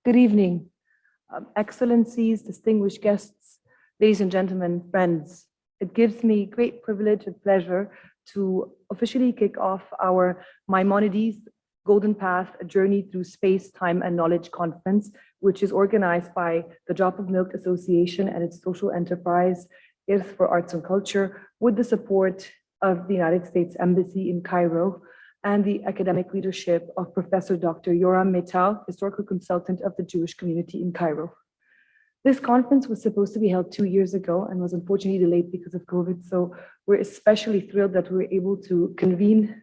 Good evening, Excellencies, distinguished guests, ladies and gentlemen, friends. It gives me great privilege and pleasure to officially kick off our Maimonides Golden Path, a journey through space, time, and knowledge conference, which is organized by the Drop of Milk Association and its social enterprise, Earth for Arts and Culture, with the support of the United States Embassy in Cairo and the academic leadership of Professor Dr. Yoram Metal, historical consultant of the Jewish community in Cairo. This conference was supposed to be held 2 years ago and was unfortunately delayed because of COVID. So we're especially thrilled that we were able to convene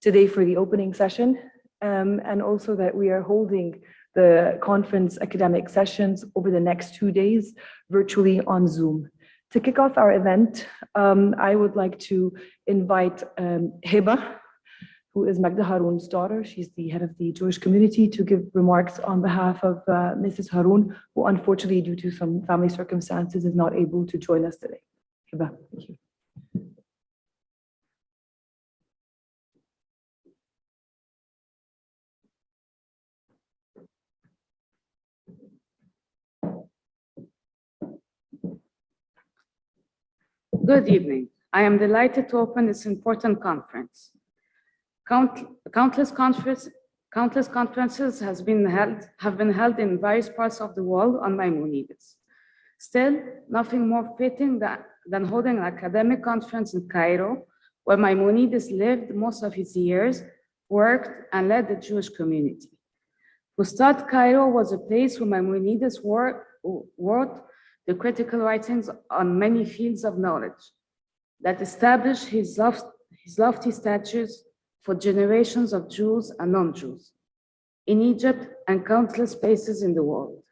today for the opening session, and also that we are holding the conference academic sessions over the next 2 days virtually on Zoom. To kick off our event, I would like to invite Hiba, who is Magda Haroun's daughter. She's the head of the Jewish community, to give remarks on behalf of Mrs. Haroun, who unfortunately, due to some family circumstances, is not able to join us today. Hiba, thank you. Good evening. I am delighted to open this important conference. Countless conferences have been held in various parts of the world on Maimonides. Still, nothing more fitting than holding an academic conference in Cairo, where Maimonides lived most of his years, worked, and led the Jewish community. To start, Cairo was a place where Maimonides wrote the critical writings on many fields of knowledge that established his lofty status for generations of Jews and non-Jews in Egypt and countless places in the world.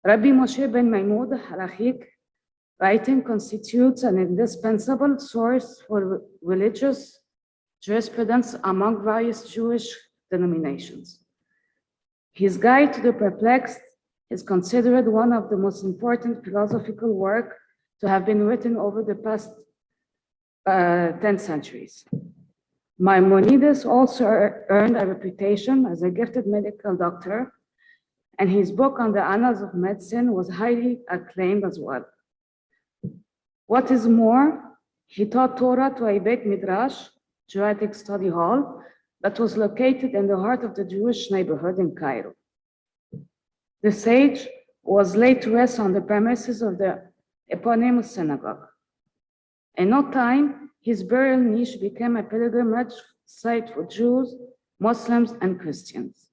Rabbi Moshe ben Maimud Halachik writing constitutes an indispensable source for religious jurisprudence among various Jewish denominations. His Guide to the Perplexed is considered one of the most important philosophical work to have been written over the past 10 centuries. Maimonides also earned a reputation as a gifted medical doctor, and his book on the annals of medicine was highly acclaimed as well. What is more, he taught Torah to a Beit Midrash, Judaic study hall, that was located in the heart of the Jewish neighborhood in Cairo. The sage was laid to rest on the premises of the eponymous synagogue. In no time, his burial niche became a pilgrimage site for Jews, Muslims, and Christians.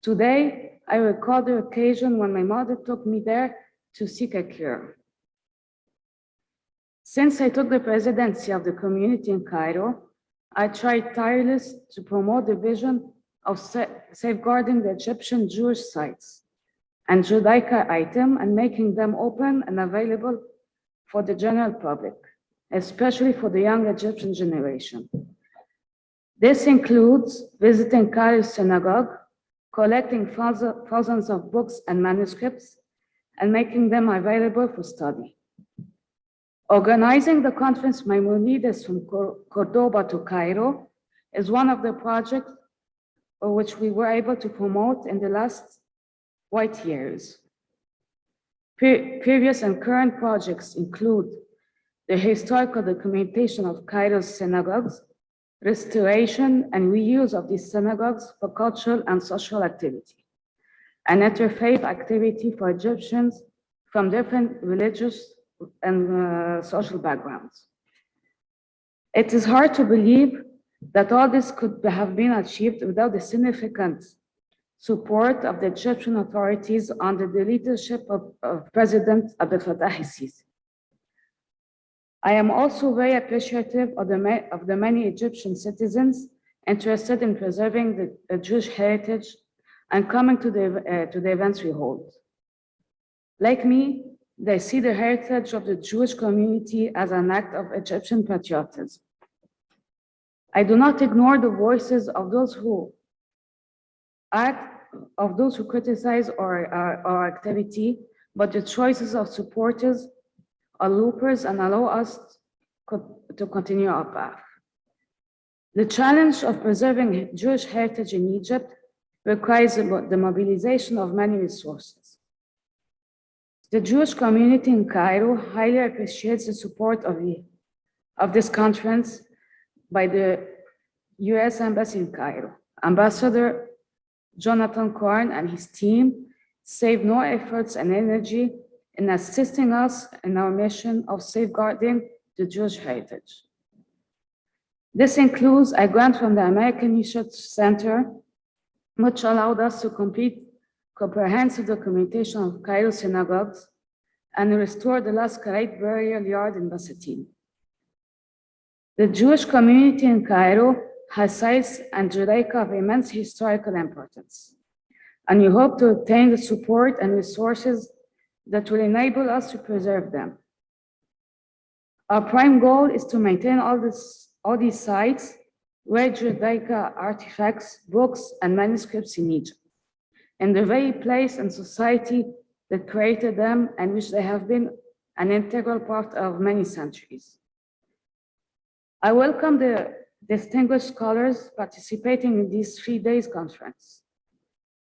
Today, I recall the occasion when my mother took me there to seek a cure. Since I took the presidency of the community in Cairo, I tried tirelessly to promote the vision of safeguarding the Egyptian Jewish sites and Judaica items and making them open and available for the general public, especially for the young Egyptian generation. This includes visiting Cairo's synagogue, collecting thousands of books and manuscripts, and making them available for study. Organizing the conference Maimonides from Córdoba to Cairo is one of the projects which we were able to promote in the last white years. Previous and current projects include the historical documentation of Cairo's synagogues, restoration and reuse of these synagogues for cultural and social activity, and interfaith activity for Egyptians from different religious and social backgrounds. It is hard to believe that all this could have been achieved without the significant support of the Egyptian authorities under the leadership of President Abdel Fattah el-Sisi. I am also very appreciative of the many Egyptian citizens interested in preserving the Jewish heritage and coming to the events we hold. Like me, they see the heritage of the Jewish community as an act of Egyptian patriotism. I do not ignore the voices of those who criticize our activity, but the choices of supporters are loopers and allow us to continue our path. The challenge of preserving Jewish heritage in Egypt requires the mobilization of many resources. The Jewish community in Cairo highly appreciates the support of this conference by the US Embassy in Cairo. Ambassador Jonathan Korn and his team save no efforts and energy in assisting us in our mission of safeguarding the Jewish heritage. This includes a grant from the American Research Center, which allowed us to complete comprehensive documentation of Cairo synagogues and restore the last Karaite burial yard in Basatin. The Jewish community in Cairo has sites and Judaica of immense historical importance, and we hope to obtain the support and resources that will enable us to preserve them. Our prime goal is to maintain all these sites, rare Judaica artifacts, books, and manuscripts in Egypt, in the very place and society that created them and which they have been an integral part of many centuries. I welcome the distinguished scholars participating in this 3 days conference.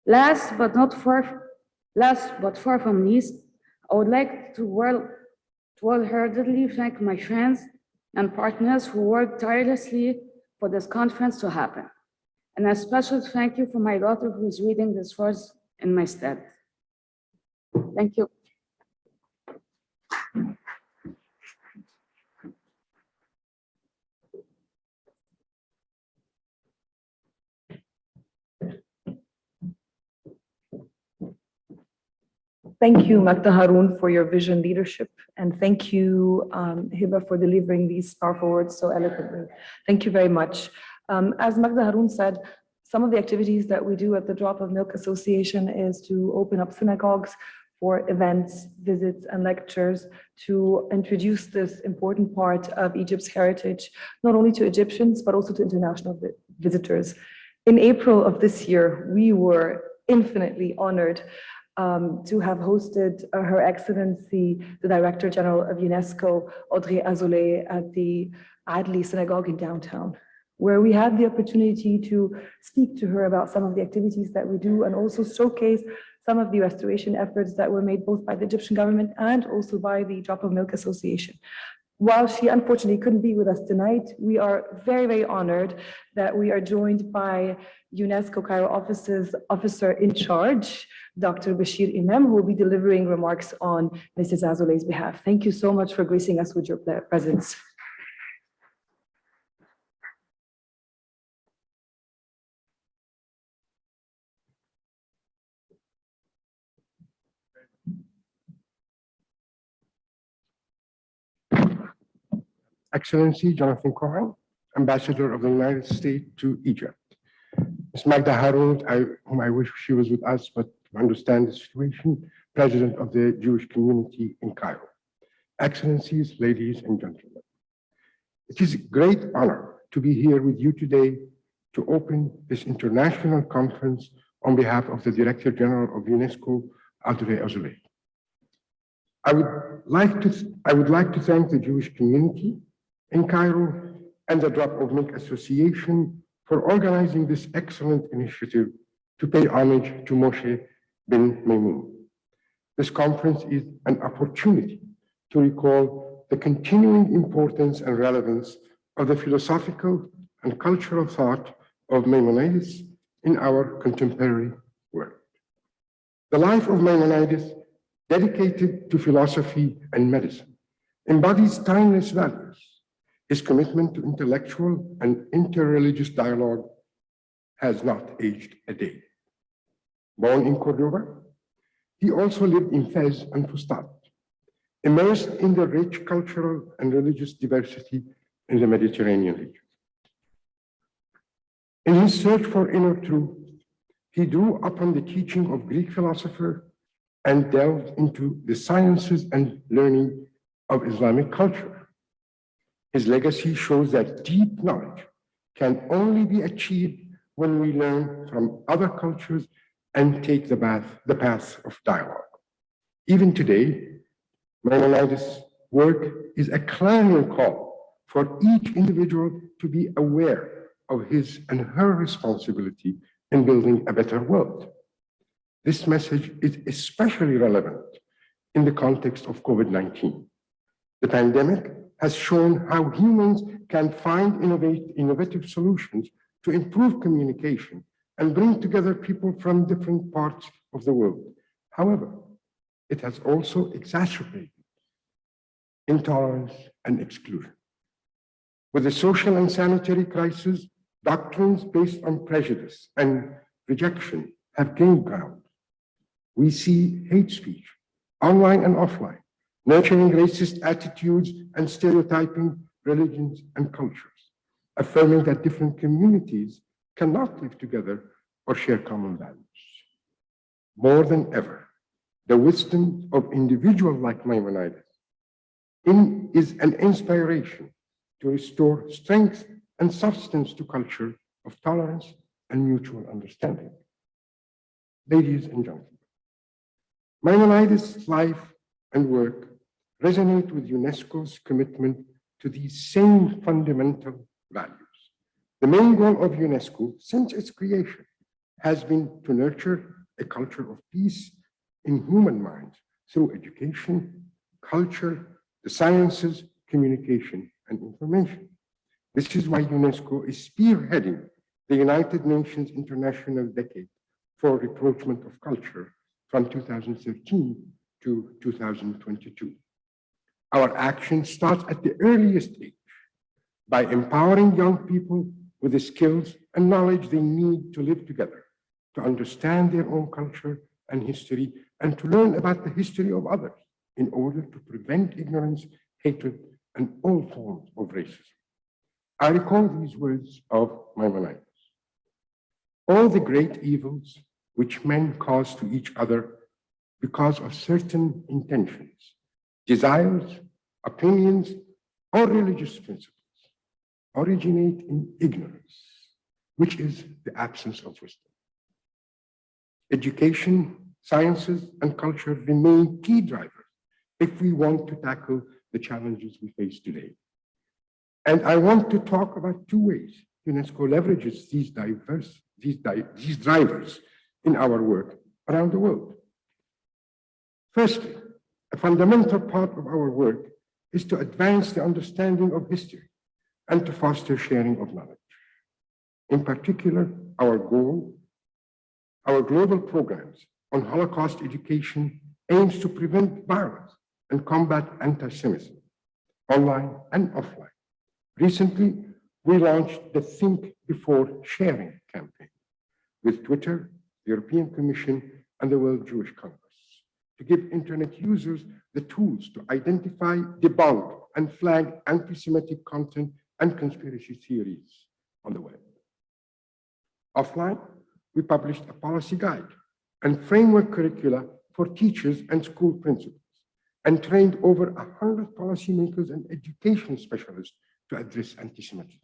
Last but far from least, I would like to wholeheartedly thank my friends and partners who worked tirelessly for this conference to happen. And a special thank you for my daughter who is reading this verse in my stead. Thank you. Thank you, Magda Haroun, for your vision leadership. And thank you, Hiba, for delivering these powerful words so eloquently. Thank you very much. As Magda Haroun said, some of the activities that we do at the Drop of Milk Association is to open up synagogues for events, visits, and lectures to introduce this important part of Egypt's heritage, not only to Egyptians, but also to international visitors. In April of this year, we were infinitely honored to have hosted Her Excellency, the Director General of UNESCO, Audrey Azoulay, at the Adli Synagogue in downtown, where we had the opportunity to speak to her about some of the activities that we do and also showcase some of the restoration efforts that were made both by the Egyptian government and also by the Drop of Milk Association. While she unfortunately couldn't be with us tonight, we are very, very honored that we are joined by UNESCO Cairo Office's officer in charge, Dr. Bashir Imam, who will be delivering remarks on Mrs. Azouley's behalf. Thank you so much for gracing us with your presence. Excellency Jonathan Cohen, Ambassador of the United States to Egypt. Ms. Magda Haroun, whom I wish she was with us, but to understand the situation, President of the Jewish community in Cairo. Excellencies, ladies and gentlemen. It is a great honor to be here with you today to open this international conference on behalf of the Director General of UNESCO, Audrey Azoulay. I would like to thank the Jewish community in Cairo and the Drop of Milk Association for organizing this excellent initiative to pay homage to Moshe ben Maimon. This conference is an opportunity to recall the continuing importance and relevance of the philosophical and cultural thought of Maimonides in our contemporary world. The life of Maimonides, dedicated to philosophy and medicine, embodies timeless values. His commitment to intellectual and interreligious dialogue has not aged a day. Born in Córdoba, he also lived in Fez and Fustat, immersed in the rich cultural and religious diversity in the Mediterranean region. In his search for inner truth, he drew upon the teaching of Greek philosopher and delved into the sciences and learning of Islamic culture. His legacy shows that deep knowledge can only be achieved when we learn from other cultures and take the path of dialogue. Even today, Maimonides' work is a clarion call for each individual to be aware of his and her responsibility in building a better world. This message is especially relevant in the context of COVID-19. The pandemic has shown how humans can find innovative solutions to improve communication and bring together people from different parts of the world. However, it has also exacerbated intolerance and exclusion. With the social and sanitary crisis, doctrines based on prejudice and rejection have gained ground. We see hate speech, online and offline, nurturing racist attitudes and stereotyping religions and cultures, affirming that different communities cannot live together or share common values. More than ever, the wisdom of individuals like Maimonides is an inspiration to restore strength and substance to culture of tolerance and mutual understanding. Ladies and gentlemen, Maimonides' life and work resonate with UNESCO's commitment to these same fundamental values. The main goal of UNESCO since its creation has been to nurture a culture of peace in human minds through education, culture, the sciences, communication, and information. This is why UNESCO is spearheading the United Nations International Decade for Rapprochement of Culture from 2013 to 2022. Our action starts at the earliest age by empowering young people with the skills and knowledge they need to live together, to understand their own culture and history, and to learn about the history of others in order to prevent ignorance, hatred, and all forms of racism. I recall these words of Maimonides. All the great evils which men cause to each other because of certain intentions, desires, opinions, or religious principles originate in ignorance, which is the absence of wisdom. Education, sciences, and culture remain key drivers if we want to tackle the challenges we face today. And I want to talk about two ways UNESCO leverages these drivers in our work around the world. Firstly, a fundamental part of our work is to advance the understanding of history and to foster sharing of knowledge. In particular, our global programs on Holocaust education aims to prevent violence and combat anti-Semitism, online and offline. Recently, we launched the Think Before Sharing campaign with Twitter, the European Commission, and the World Jewish Congress to give internet users the tools to identify, debunk, and flag anti-Semitic content and conspiracy theories on the web. Offline, we published a policy guide and framework curricula for teachers and school principals and trained over 100 policymakers and education specialists to address anti-Semitism.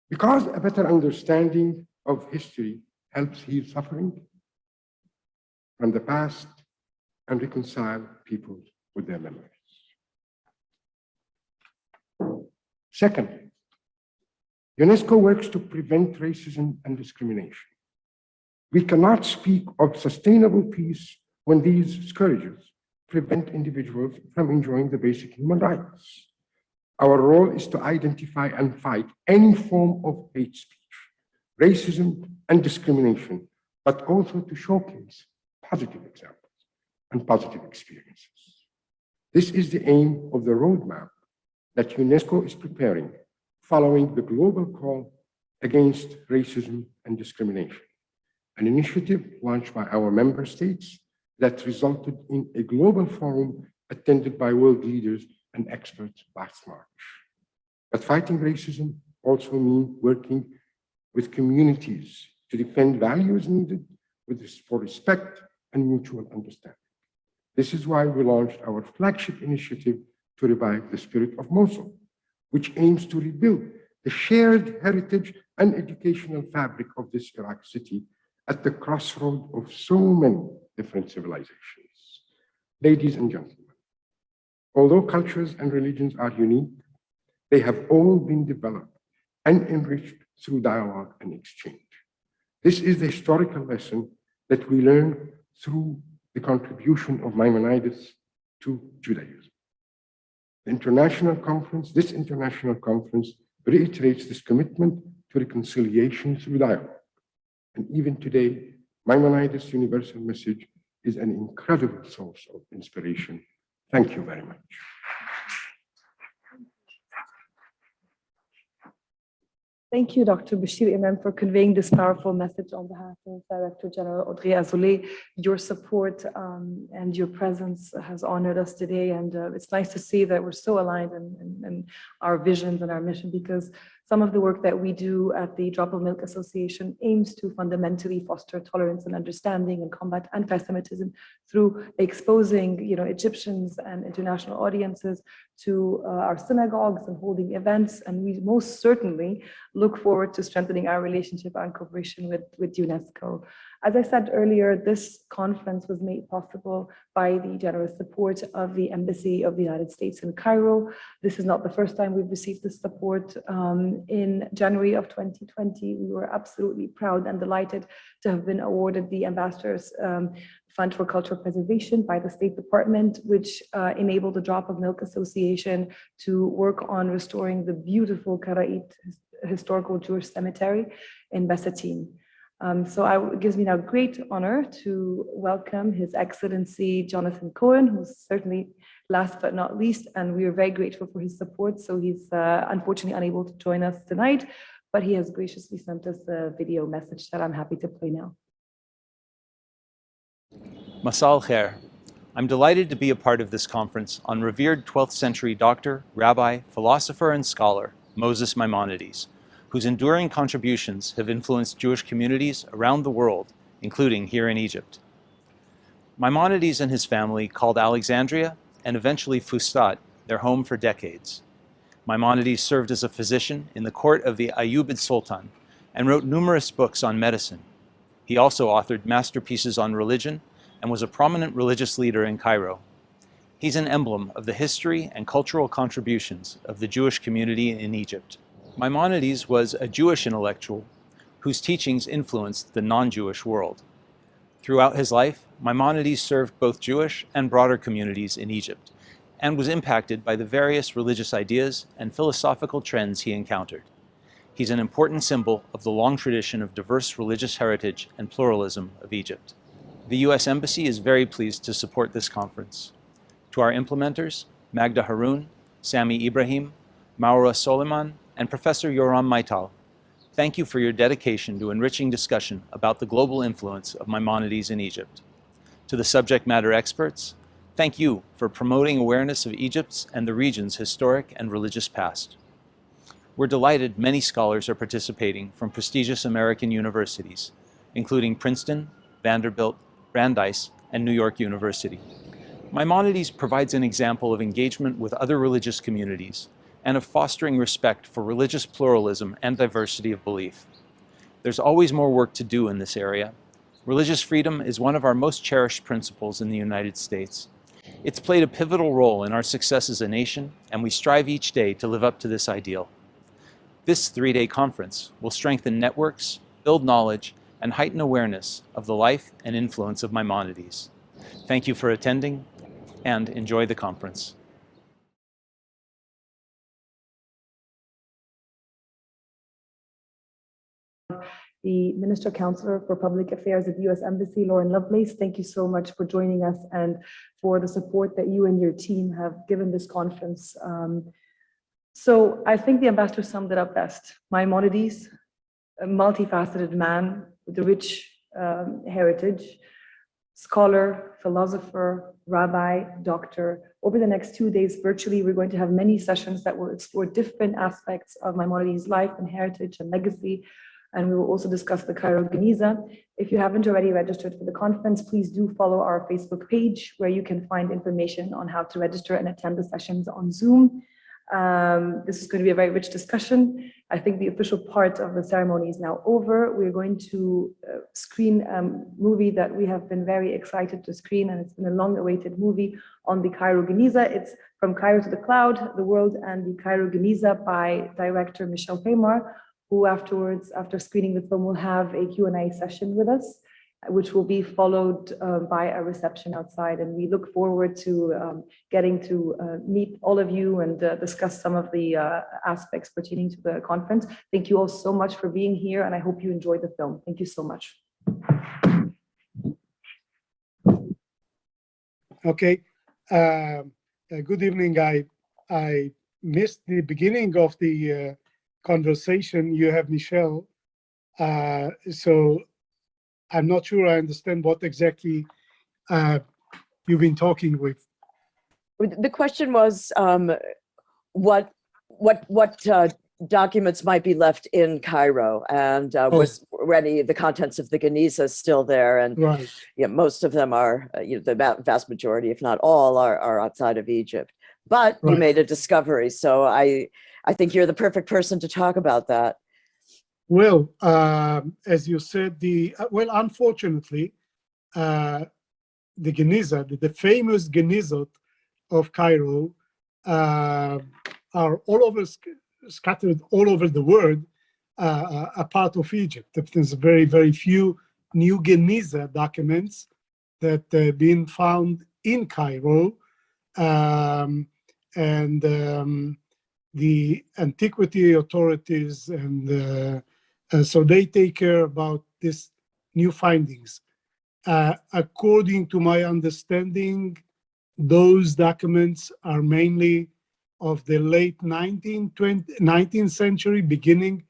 Because a better understanding of history helps heal suffering from the past and reconcile people with their memories. Secondly, UNESCO works to prevent racism and discrimination. We cannot speak of sustainable peace when these scourges prevent individuals from enjoying the basic human rights. Our role is to identify and fight any form of hate speech, racism, and discrimination, but also to showcase positive examples and positive experiences. This is the aim of the roadmap that UNESCO is preparing following the global call against racism and discrimination, an initiative launched by our member states that resulted in a global forum attended by world leaders and experts last March. But fighting racism also means working with communities to defend values needed for respect and mutual understanding. This is why we launched our flagship initiative to revive the spirit of Mosul, which aims to rebuild the shared heritage and educational fabric of this Iraq city at the crossroad of so many different civilizations. Ladies and gentlemen, although cultures and religions are unique, they have all been developed and enriched through dialogue and exchange. This is the historical lesson that we learn through the contribution of Maimonides to Judaism. This international conference reiterates this commitment to reconciliation through dialogue. And even today, Maimonides' universal message is an incredible source of inspiration. Thank you very much. Thank you, Dr. Bashir Imam, for conveying this powerful message on behalf of Director General Audrey Azoulay. Your support and your presence has honored us today, and it's nice to see that we're so aligned in our visions and our mission, because some of the work that we do at the Drop of Milk Association aims to fundamentally foster tolerance and understanding and combat anti-Semitism through exposing, Egyptians and international audiences to our synagogues and holding events. And we most certainly look forward to strengthening our relationship and cooperation with UNESCO. As I said earlier, this conference was made possible by the generous support of the Embassy of the United States in Cairo. This is not the first time we've received this support. In January of 2020, we were absolutely proud and delighted to have been awarded the Ambassador's Fund for Cultural Preservation by the State Department, which enabled the Drop of Milk Association to work on restoring the beautiful Karaite historical Jewish cemetery in Besatin. It gives me now great honor to welcome His Excellency Jonathan Cohen, who's certainly last but not least, and we are very grateful for his support. So he's unfortunately unable to join us tonight, but he has graciously sent us a video message that I'm happy to play now. Masal Khair. I'm delighted to be a part of this conference on revered 12th century doctor, rabbi, philosopher, and scholar, Moses Maimonides, whose enduring contributions have influenced Jewish communities around the world, including here in Egypt. Maimonides and his family called Alexandria and eventually Fustat their home for decades. Maimonides served as a physician in the court of the Ayyubid Sultan and wrote numerous books on medicine. He also authored masterpieces on religion and was a prominent religious leader in Cairo. He's an emblem of the history and cultural contributions of the Jewish community in Egypt. Maimonides was a Jewish intellectual whose teachings influenced the non-Jewish world. Throughout his life, Maimonides served both Jewish and broader communities in Egypt, and was impacted by the various religious ideas and philosophical trends he encountered. He's an important symbol of the long tradition of diverse religious heritage and pluralism of Egypt. The U.S. Embassy is very pleased to support this conference. To our implementers, Magda Haroun, Sami Ibrahim, Maura Soleiman, and Professor Yoram Maital, thank you for your dedication to enriching discussion about the global influence of Maimonides in Egypt. To the subject matter experts, thank you for promoting awareness of Egypt's and the region's historic and religious past. We're delighted many scholars are participating from prestigious American universities, including Princeton, Vanderbilt, Brandeis, and New York University. Maimonides provides an example of engagement with other religious communities and of fostering respect for religious pluralism and diversity of belief. There's always more work to do in this area. Religious freedom is one of our most cherished principles in the United States. It's played a pivotal role in our success as a nation, and we strive each day to live up to this ideal. This three-day conference will strengthen networks, build knowledge, and heighten awareness of the life and influence of Maimonides. Thank you for attending, and enjoy the conference. The Minister Counselor for Public Affairs at the U.S. Embassy, Lauren Lovelace, thank you so much for joining us and for the support that you and your team have given this conference. So I think the ambassador summed it up best. Maimonides, a multifaceted man with a rich heritage, scholar, philosopher, rabbi, doctor. Over the next 2 days, virtually, we're going to have many sessions that will explore different aspects of Maimonides' life and heritage and legacy. And we will also discuss the Cairo Geniza. If you haven't already registered for the conference, please do follow our Facebook page, where you can find information on how to register and attend the sessions on Zoom. This is going to be a very rich discussion. I think the official part of the ceremony is now over. We're going to screen a movie that we have been very excited to screen, and it's been a long-awaited movie on the Cairo Geniza. It's From Cairo to the Cloud, the World and the Cairo Geniza by director Michel Peymar, who afterwards, after screening the film, will have a Q&A session with us, which will be followed by a reception outside. And we look forward to getting to meet all of you and discuss some of the aspects pertaining to the conference. Thank you all so much for being here, and I hope you enjoyed the film. Thank you so much. Okay. Good evening. I missed the beginning of the conversation. You have Michelle. So I'm not sure I understand what exactly you've been talking with. The question was what documents might be left in Cairo, and were any of the contents of the Geniza still there? And Right. yeah, most of them are, the vast majority, if not all, are outside of Egypt. But you Right. made a discovery, so I think you're the perfect person to talk about that. Well, as you said, unfortunately, the Geniza, the famous Genizot of Cairo, are all over, scattered all over the world, a part of Egypt. There's very, very few new Geniza documents that have been found in Cairo. The antiquity authorities and so they take care about this new findings. According to my understanding, those documents are mainly of the late 19th century, beginning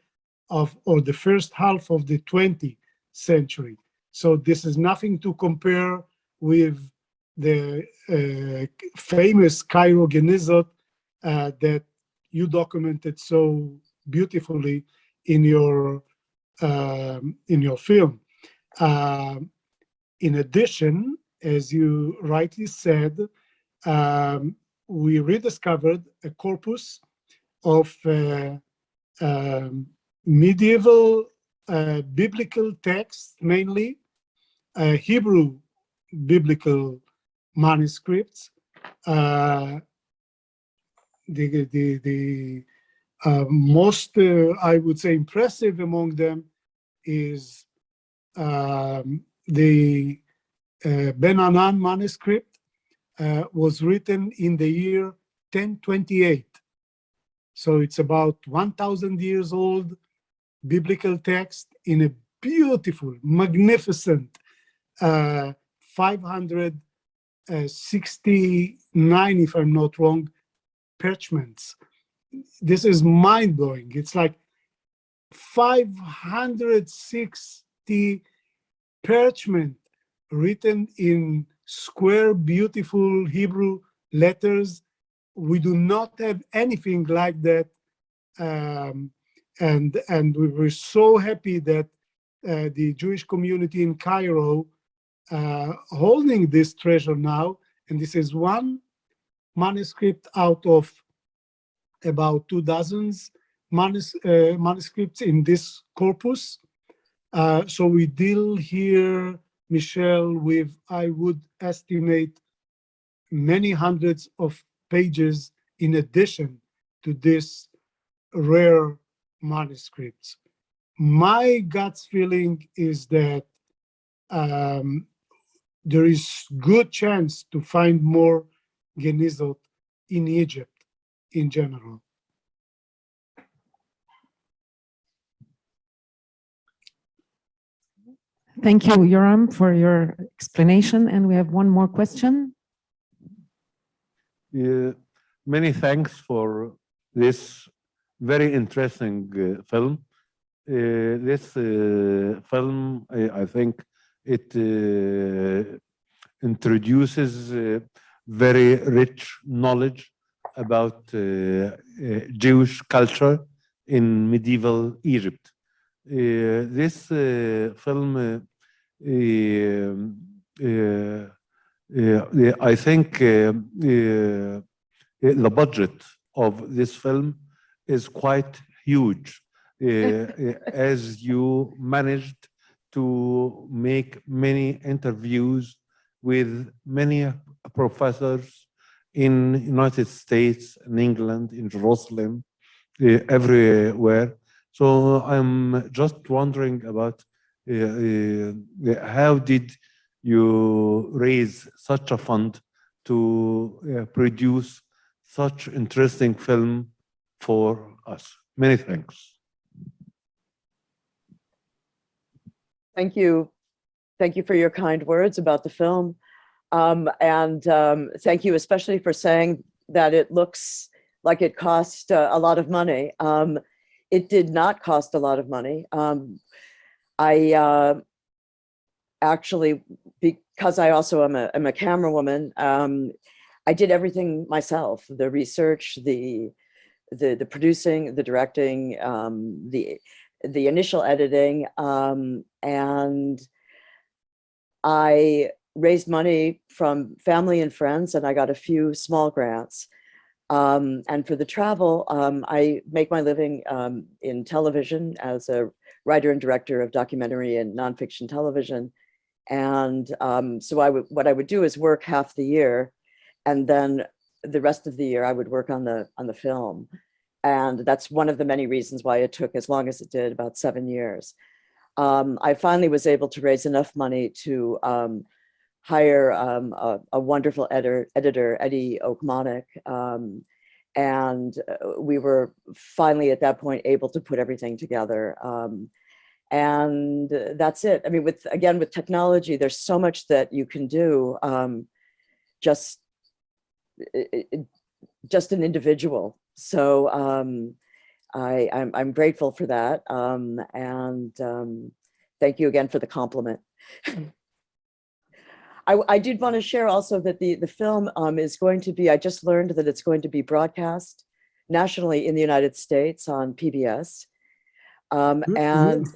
of, or the first half of the 20th century. So this is nothing to compare with the famous Cairo Genizot that you documented so beautifully in your film. In addition, as you rightly said, we rediscovered a corpus of medieval biblical texts, mainly Hebrew biblical manuscripts. The most, I would say, impressive among them is the Ben Anan manuscript. Was written in the year 1028. So it's about 1,000 years old biblical text in a beautiful, magnificent 569, if I'm not wrong, parchments. This is mind-blowing. It's like 560 parchment written in square, beautiful Hebrew letters. We do not have anything like that. And we were so happy that the Jewish community in Cairo holding this treasure now. And this is one manuscript out of about 24 manuscripts in this corpus. So we deal here, Michelle, with, I would estimate, many hundreds of pages in addition to this rare manuscripts. My gut feeling is that there is good chance to find more Genizot in Egypt in general. Thank you, Yoram, for your explanation. And we have one more question. Many thanks for this very interesting film. This film, I think it introduces very rich knowledge about Jewish culture in medieval Egypt. This film, I think the budget of this film is quite huge, as you managed to make many interviews with many professors in United States, in England, in Jerusalem, everywhere. So I'm just wondering about how did you raise such a fund to produce such interesting film for us? Many thanks. Thank you. Thank you for your kind words about the film. Thank you especially for saying that it looks like it cost a lot of money. It did not cost a lot of money. I actually, because I also am a camera woman, I did everything myself: the research, the producing, the directing, the initial editing, and I raised money from family and friends, and I got a few small grants. And for the travel, I make my living in television as a writer and director of documentary and nonfiction television. And so what I would do is work half the year, and then the rest of the year I would work on the film. And that's one of the many reasons why it took as long as it did, about 7 years. I finally was able to raise enough money to hire a wonderful editor, Eddie Okmonic. And we were finally at that point able to put everything together. And that's it. I mean, with technology, there's so much that you can do, just an individual. So I'm grateful for that. Thank you again for the compliment. I did want to share also that the film is going to be, I just learned that it's going to be broadcast nationally in the United States on PBS. And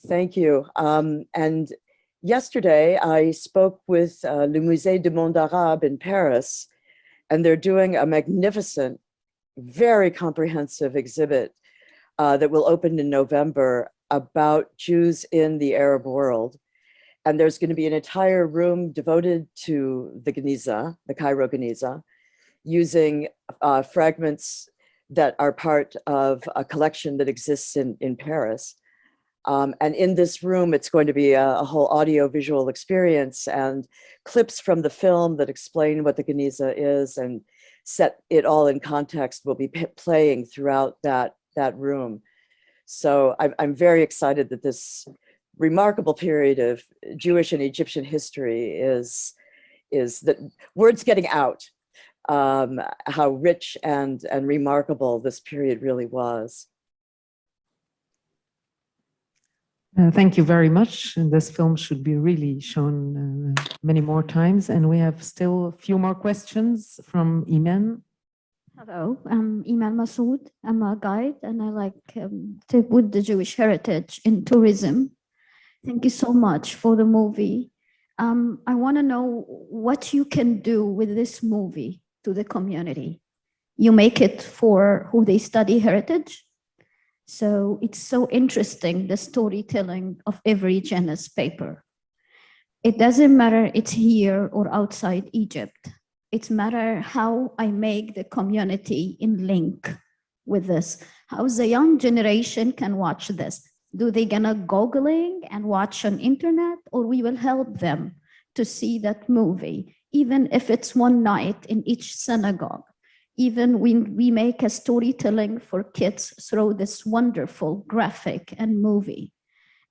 thank you. And yesterday I spoke with Le Musée du Monde Arabe in Paris, and they're doing a magnificent, very comprehensive exhibit that will open in November about Jews in the Arab world. And there's going to be an entire room devoted to the Geniza, the Cairo Geniza, using fragments that are part of a collection that exists in Paris. And in this room, it's going to be a whole audio-visual experience, and clips from the film that explain what the Geniza is and set it all in context will be playing throughout that room. So I'm very excited that this remarkable period of Jewish and Egyptian history is that word's getting out, how rich and remarkable this period really was. Thank you very much. And this film should be really shown many more times. And we have still a few more questions from Iman. Hello, I'm Iman Masood. I'm a guide, and I like to put the Jewish heritage in tourism. Thank you so much for the movie. I want to know what you can do with this movie to the community. You make it for who they study heritage. So it's so interesting, the storytelling of every Janus paper. It doesn't matter it's here or outside Egypt. It's matter how I make the community in link with this. How the young generation can watch this. Do they gonna Googling and watch on internet, or we will help them to see that movie, even if it's one night in each synagogue. Even when we make a storytelling for kids through this wonderful graphic and movie.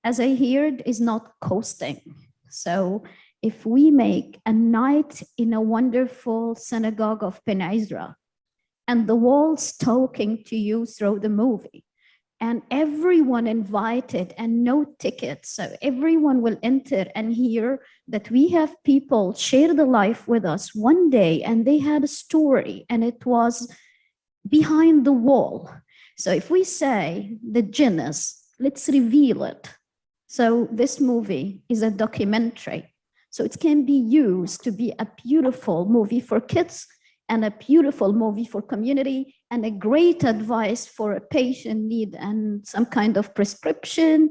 As I heard, is not costing. So if we make a night in a wonderful synagogue of Ben Ezra, and the walls talking to you through the movie, and everyone invited and no tickets, so everyone will enter and hear that we have people share the life with us one day, and they had a story, and it was behind the wall. So if we say the Janus, let's reveal it. So this movie is a documentary, so it can be used to be a beautiful movie for kids and a beautiful movie for community, and a great advice for a patient need and some kind of prescription.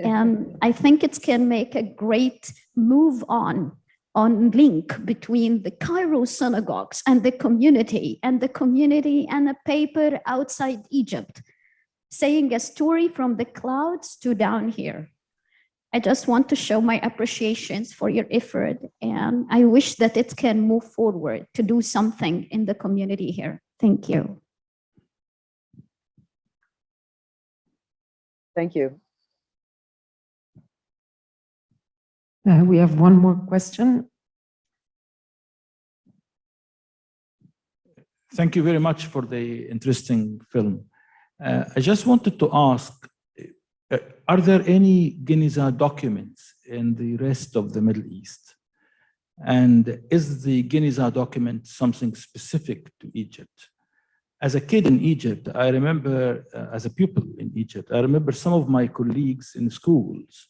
And I think it can make a great move on link between the Cairo synagogues and the community and a paper outside Egypt. saying a story from the clouds to down here. I just want to show my appreciations for your effort, and I wish that it can move forward to do something in the community here. Thank you. Thank you. We have one more question. Thank you very much for the interesting film. I just wanted to ask, are there any Geniza documents in the rest of the Middle East? And is the Geniza document something specific to Egypt? As a kid in Egypt, I remember, as a pupil in Egypt, I remember some of my colleagues in schools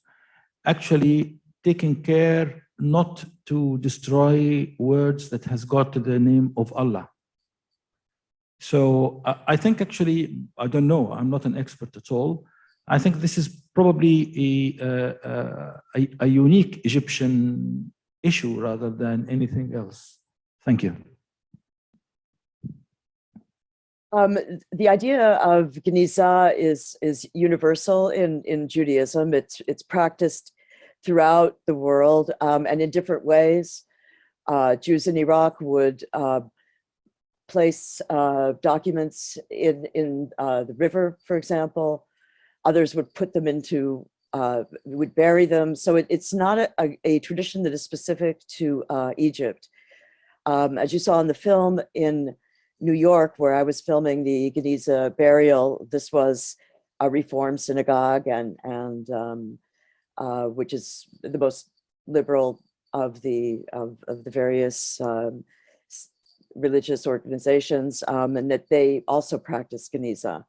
actually taking care not to destroy words that has got the name of Allah. So I think actually, I don't know, I'm not an expert at all. I think this is probably a unique Egyptian issue rather than anything else. Thank you. The idea of Geniza is universal in Judaism. It's practiced throughout the world and in different ways. Jews in Iraq would place documents in the river, for example. Others would put them into, would bury them. So it's not a tradition that is specific to Egypt. As you saw in the film in New York, where I was filming the Geniza burial, this was a Reform synagogue, and which is the most liberal of the various religious organizations, and that they also practice Geniza.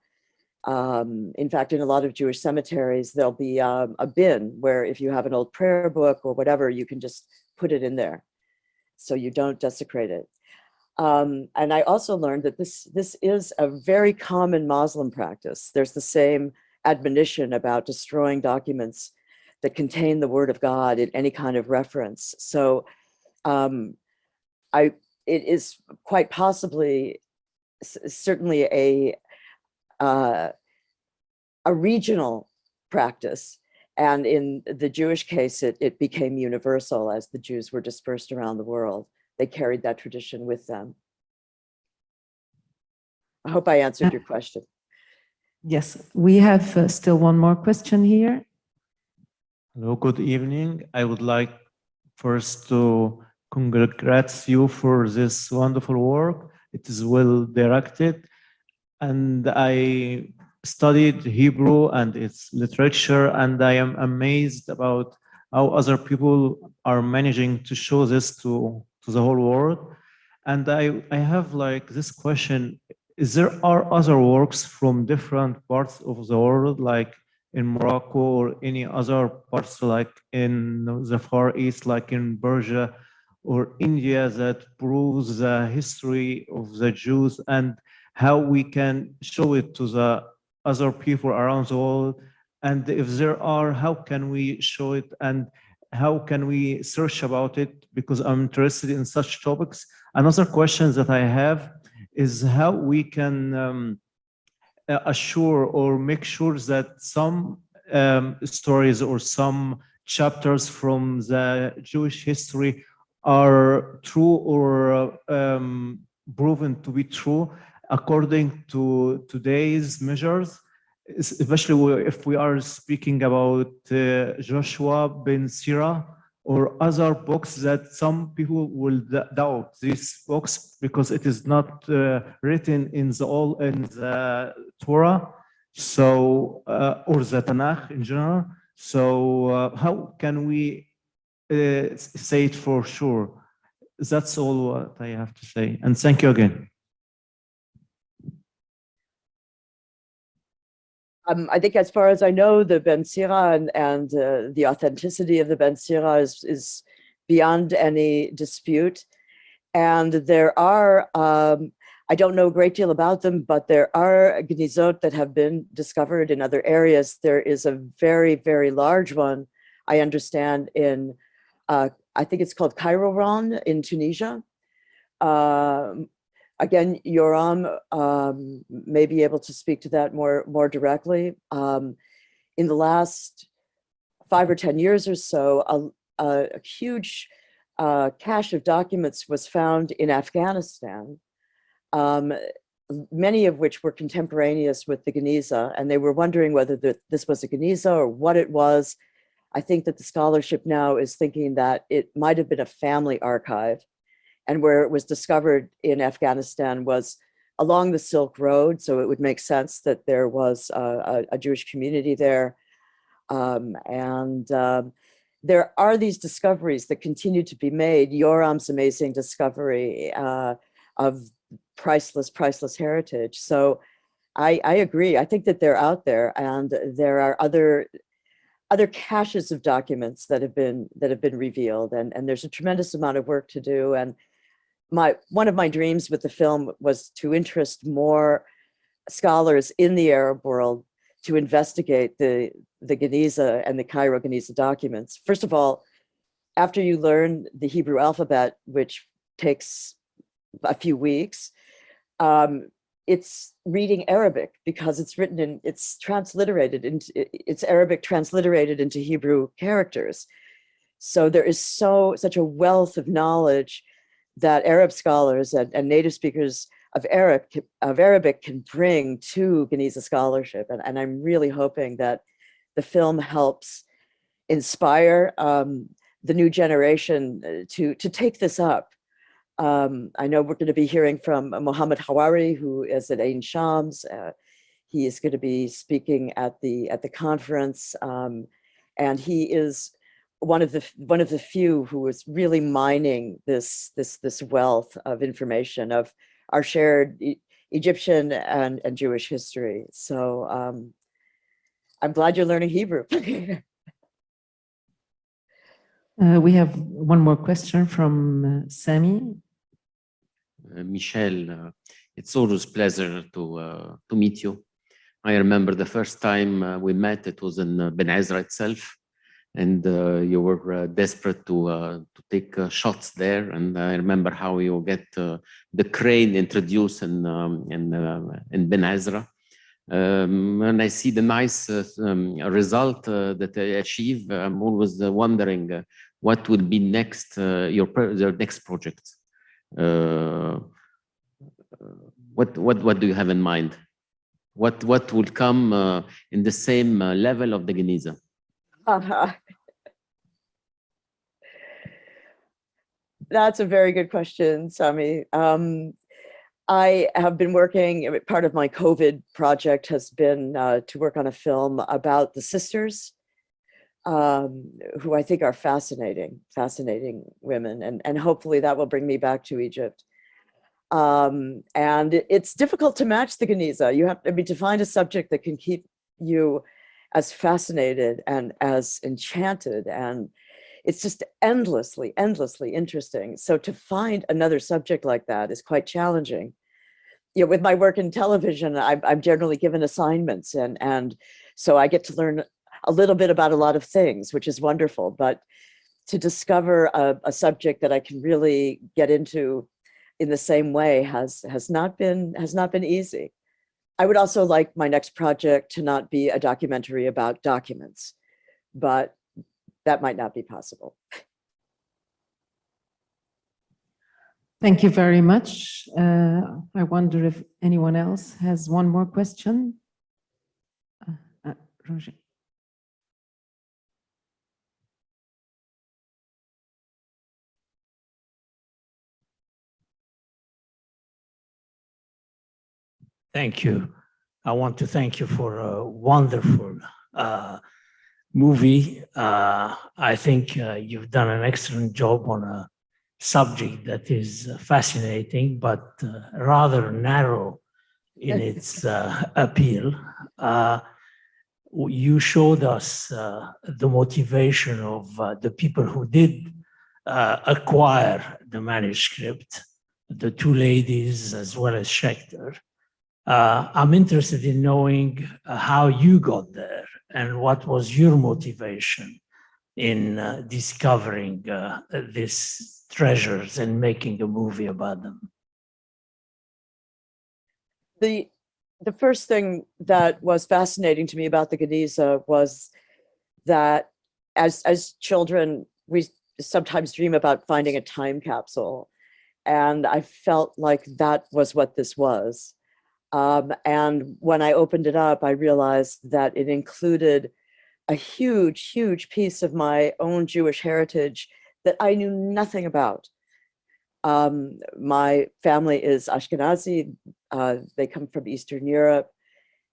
In fact, in a lot of Jewish cemeteries, there'll be a bin where if you have an old prayer book or whatever, you can just put it in there, so you don't desecrate it. And I also learned that this is a very common Muslim practice. There's the same admonition about destroying documents that contain the word of God in any kind of reference. So it is quite possibly certainly a regional practice. And in the Jewish case, it became universal as the Jews were dispersed around the world. They carried that tradition with them. I hope I answered your question. Yes, we have still one more question here. Hello, good evening. I would like first to congratulate you for this wonderful work. It is well directed. And I studied Hebrew and its literature, and I am amazed about how other people are managing to show this to the whole world. And I have like this question, is there are other works from different parts of the world, like in Morocco or any other parts, like in the Far East, like in Persia or India, that proves the history of the Jews and how we can show it to the other people around the world? And if there are, how can we show it and how can we search about it? Because I'm interested in such topics. Another question that I have is how we can assure or make sure that some stories or some chapters from the Jewish history are true or proven to be true according to today's measures, especially if we are speaking about Joshua ben Sirah or other books that some people will doubt these books because it is not written in the Torah, so or the Tanakh in general. So how can we say it for sure? That's all what I have to say, and thank you again. I think as far as I know, the Ben Sirah and the authenticity of the Ben Sirah is beyond any dispute. And there are, I don't know a great deal about them, but there are Genizot that have been discovered in other areas. There is a very, very large one, I understand, in, I think it's called Cairo in Tunisia. Again, Yoram may be able to speak to that more directly. In the last 5 or 10 years or so, a huge cache of documents was found in Afghanistan, many of which were contemporaneous with the Geniza, and they were wondering whether this was a Geniza or what it was. I think that the scholarship now is thinking that it might have been a family archive, and where it was discovered in Afghanistan was along the Silk Road, so it would make sense that there was a Jewish community there. There are these discoveries that continue to be made. Yoram's amazing discovery of priceless heritage. So I agree. I think that they're out there, and there are other caches of documents that have been revealed, and there's a tremendous amount of work to do. And one of my dreams with the film was to interest more scholars in the Arab world to investigate the Geniza and the Cairo Geniza documents. First of all, after you learn the Hebrew alphabet, which takes a few weeks, it's reading Arabic because it's Arabic transliterated into Hebrew characters. So there is such a wealth of knowledge that Arab scholars and native speakers of Arabic can bring to Geniza scholarship. And I'm really hoping that the film helps inspire the new generation to take this up. I know we're going to be hearing from Mohammed Hawari, who is at Ain Shams. He is going to be speaking at the conference, and he is one of the few who is really mining this wealth of information of our shared Egyptian and Jewish history. So I'm glad you're learning Hebrew. We have one more question from Sami. Michel, it's always pleasure to meet you. I remember the first time we met, it was in Ben Ezra itself, and you were desperate to take shots there. And I remember how you get the crane introduced in Ben Ezra. And I see the nice result that I achieve. I'm always wondering what will be next, your next project. What do you have in mind? What will come in the same level of the Geniza? That's a very good question, Sami. I have been working, part of my COVID project has been to work on a film about the sisters, who I think are fascinating women, and hopefully that will bring me back to Egypt. And it's difficult to match the Geniza. You have to find a subject that can keep you as fascinated and as enchanted, and it's just endlessly interesting. So to find another subject like that is quite challenging. You know, with my work in television, I'm generally given assignments, and so I get to learn a little bit about a lot of things, which is wonderful. But to discover a subject that I can really get into in the same way has not been easy. I would also like my next project to not be a documentary about documents, but that might not be possible. Thank you very much. I wonder if anyone else has one more question. Roger. Thank you. I want to thank you for a wonderful movie. I think you've done an excellent job on a subject that is fascinating, but rather narrow in its appeal. You showed us the motivation of the people who did acquire the manuscript, the two ladies as well as Schechter. I'm interested in knowing how you got there and what was your motivation in discovering these treasures and making a movie about them. the first thing that was fascinating to me about the Geniza was that as children, we sometimes dream about finding a time capsule. And I felt like that was what this was. And when I opened it up, I realized that it included a huge, huge piece of my own Jewish heritage that I knew nothing about. My family is Ashkenazi. They come from Eastern Europe.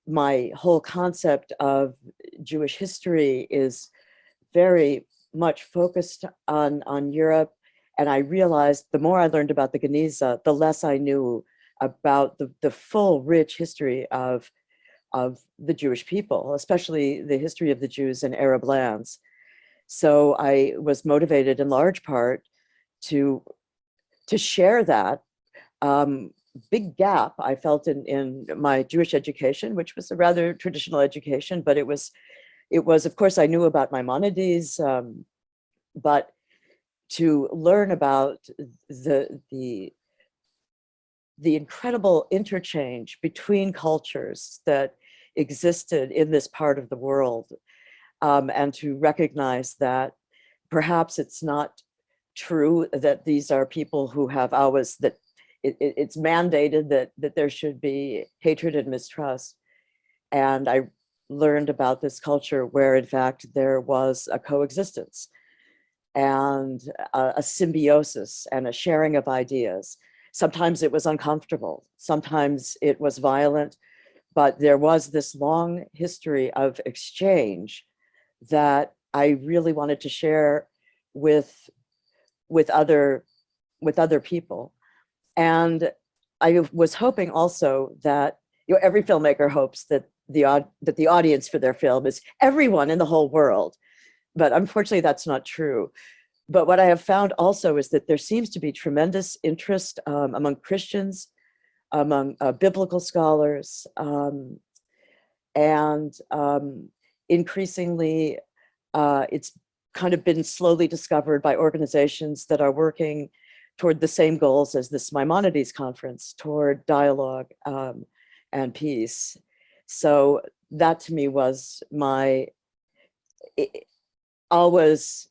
My whole concept of Jewish history is very much focused on Europe. And I realized the more I learned about the Geniza, the less I knew about the full rich history of the Jewish people, especially the history of the Jews in Arab lands. So I was motivated in large part to share that big gap I felt in my Jewish education, which was a rather traditional education, but it was, of course, I knew about Maimonides, but to learn about the incredible interchange between cultures that existed in this part of the world, and to recognize that perhaps it's not true that these are people who have always, that it's mandated that there should be hatred and mistrust. And I learned about this culture where in fact there was a coexistence and a symbiosis and a sharing of ideas. Sometimes it was uncomfortable, sometimes it was violent, but there was this long history of exchange that I really wanted to share with other people. And I was hoping also that, you know, every filmmaker hopes that the audience for their film is everyone in the whole world, but unfortunately that's not true. But what I have found also is that there seems to be tremendous interest among Christians, among biblical scholars, and increasingly it's kind of been slowly discovered by organizations that are working toward the same goals as this Maimonides conference, toward dialogue and peace. So that to me was always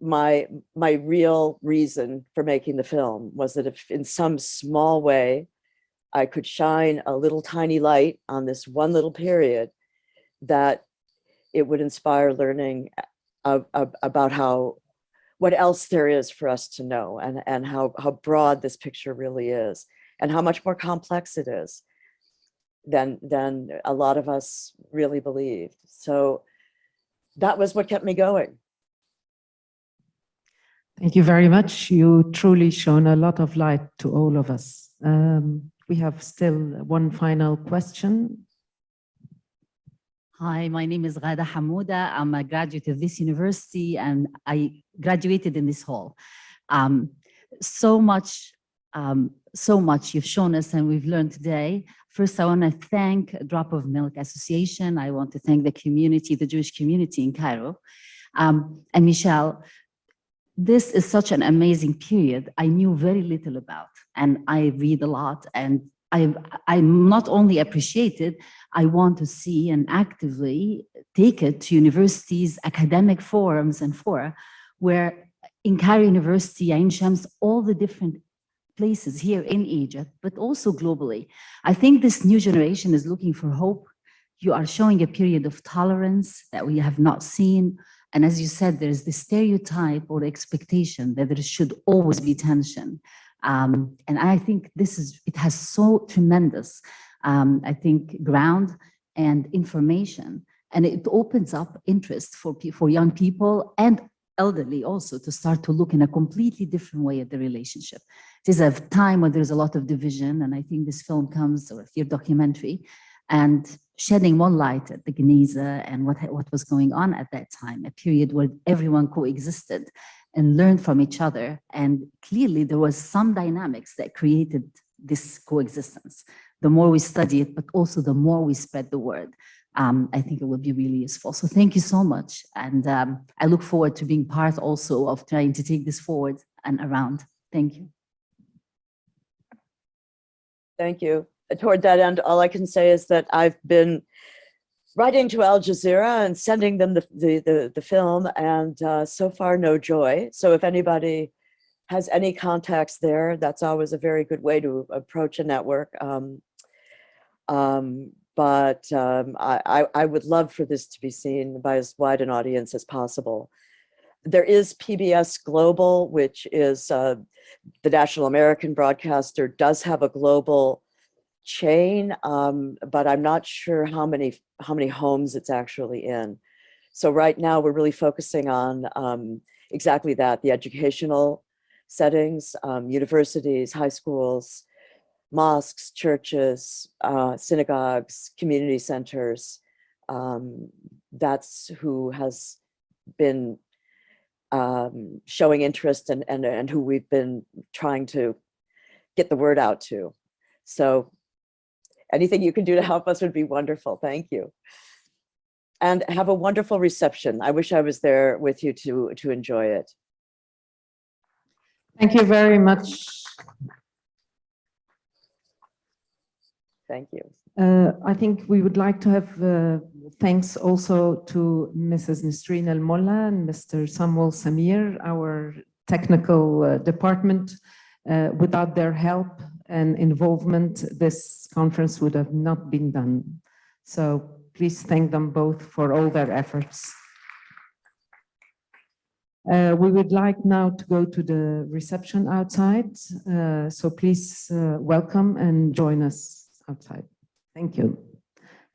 my real reason for making the film, was that if in some small way I could shine a little tiny light on this one little period, that it would inspire learning about what else there is for us to know, and how broad this picture really is, and how much more complex it is than a lot of us really believed. So that was what kept me going. Thank you very much. You truly shone a lot of light to all of us. We have still one final question. Hi, my name is Ghada Hamouda. I'm a graduate of this university and I graduated in this hall. So much you've shown us and we've learned today. First, I want to thank Drop of Milk Association. I want to thank the community, the Jewish community in Cairo. And Michelle, this is such an amazing period I knew very little about, and I read a lot, and I not only appreciate it, I want to see and actively take it to universities, academic forums and fora, where in Cairo University, Ain Shams, all the different places here in Egypt, but also globally. I think this new generation is looking for hope. You are showing a period of tolerance that we have not seen. And as you said, there's the stereotype or expectation that there should always be tension. And I think it has so tremendous, I think, ground and information. And it opens up interest for young people and elderly also to start to look in a completely different way at the relationship. It is a time when there's a lot of division, and I think this film comes, or your documentary, and shedding one light at the Geniza and what was going on at that time, a period where everyone coexisted and learned from each other. And clearly there was some dynamics that created this coexistence. The more we study it, but also the more we spread the word, I think it will be really useful. So thank you so much. And I look forward to being part also of trying to take this forward and around. Thank you. Thank you. toward that end, all I can say is that I've been writing to Al Jazeera and sending them the film, and so far no joy. So if anybody has any contacts there, that's always a very good way to approach a network. I would love for this to be seen by as wide an audience as possible. There is PBS Global, which is the National American broadcaster, does have a global chain, but I'm not sure how many homes it's actually in. So right now we're really focusing on exactly that, the educational settings, universities, high schools, mosques, churches, synagogues, community centers. That's who has been showing interest and who we've been trying to get the word out to. So anything you can do to help us would be wonderful. Thank you. And have a wonderful reception. I wish I was there with you to enjoy it. Thank you very much. Thank you. I think we would like to have thanks also to Mrs. Nisreen Al-Molla and Mr. Samuel Samir, our technical department. Without their help and involvement, this conference would have not been done. So please thank them both for all their efforts. We would like now to go to the reception outside. So please welcome and join us outside. Thank you.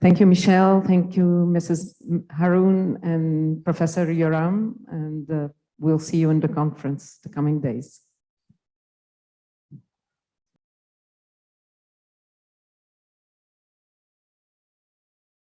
Thank you, Michelle. Thank you, Mrs. Haroun and Professor Yoram. And we'll see you in the conference the coming days.